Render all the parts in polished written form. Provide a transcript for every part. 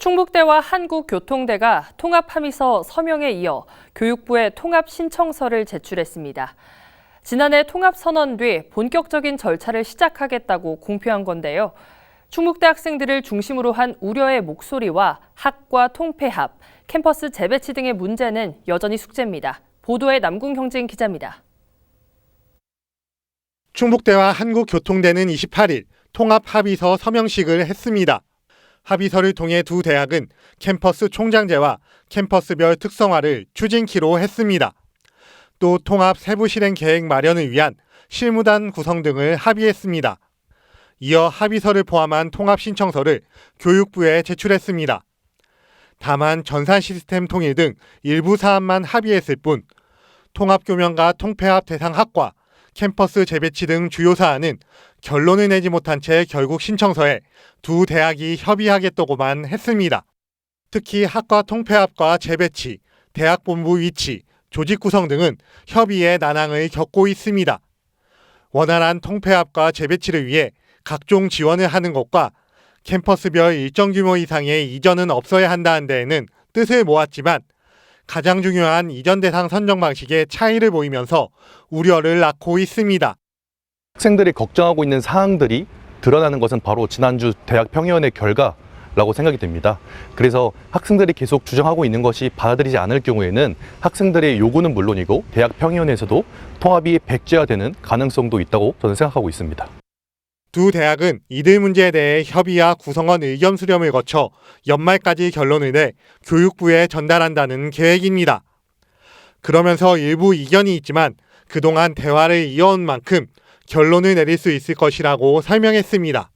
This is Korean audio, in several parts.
충북대와 한국교통대가 통합함의서 서명에 이어 교육부에 통합 신청서를 제출했습니다. 지난해 통합 선언 뒤 본격적인 절차를 시작하겠다고 공표한 건데요. 충북대 학생들을 중심으로 한 우려의 목소리와 학과 통폐합, 캠퍼스 재배치 등의 문제는 여전히 숙제입니다. 보도에 남궁형진 기자입니다. 충북대와 한국교통대는 28일 통합 합의서 서명식을 했습니다. 합의서를 통해 두 대학은 캠퍼스 총장제와 캠퍼스별 특성화를 추진키로 했습니다. 또 통합 세부 실행 계획 마련을 위한 실무단 구성 등을 합의했습니다. 이어 합의서를 포함한 통합 신청서를 교육부에 제출했습니다. 다만 전산 시스템 통일 등 일부 사안만 합의했을 뿐 통합교명과 통폐합 대상 학과, 캠퍼스 재배치 등 주요 사안은 결론을 내지 못한 채 결국 신청서에 두 대학이 협의하겠다고만 했습니다. 특히 학과 통폐합과 재배치, 대학 본부 위치, 조직 구성 등은 협의의 난항을 겪고 있습니다. 원활한 통폐합과 재배치를 위해 각종 지원을 하는 것과 캠퍼스별 일정 규모 이상의 이전은 없어야 한다는 데에는 뜻을 모았지만 가장 중요한 이전 대상 선정 방식에 차이를 보이면서 우려를 낳고 있습니다. 학생들이 걱정하고 있는 사항들이 드러나는 것은 바로 지난주 대학평의원의 결과라고 생각이 됩니다. 그래서 학생들이 계속 주장하고 있는 것이 받아들이지 않을 경우에는 학생들의 요구는 물론이고 대학평의원에서도 통합이 백지화되는 가능성도 있다고 저는 생각하고 있습니다. 두 대학은 이들 문제에 대해 협의와 구성원 의견 수렴을 거쳐 연말까지 결론을 내 교육부에 전달한다는 계획입니다. 그러면서 일부 이견이 있지만 그동안 대화를 이어온 만큼 결론을 내릴 수 있을 것이라고 설명했습니다.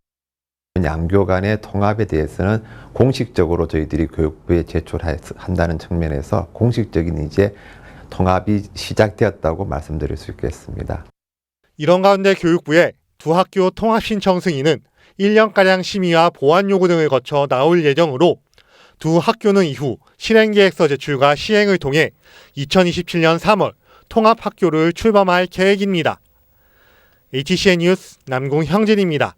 양교 간의 통합에 대해서는 공식적으로 저희들이 교육부에 제출한다는 측면에서 공식적인 이제 통합이 시작되었다고 말씀드릴 수 있겠습니다. 이런 가운데 교육부에 두 학교 통합 신청 승인은 1년가량 심의와 보완 요구 등을 거쳐 나올 예정으로 두 학교는 이후 실행계획서 제출과 시행을 통해 2027년 3월 통합학교를 출범할 계획입니다. HCN 뉴스 남궁형진입니다.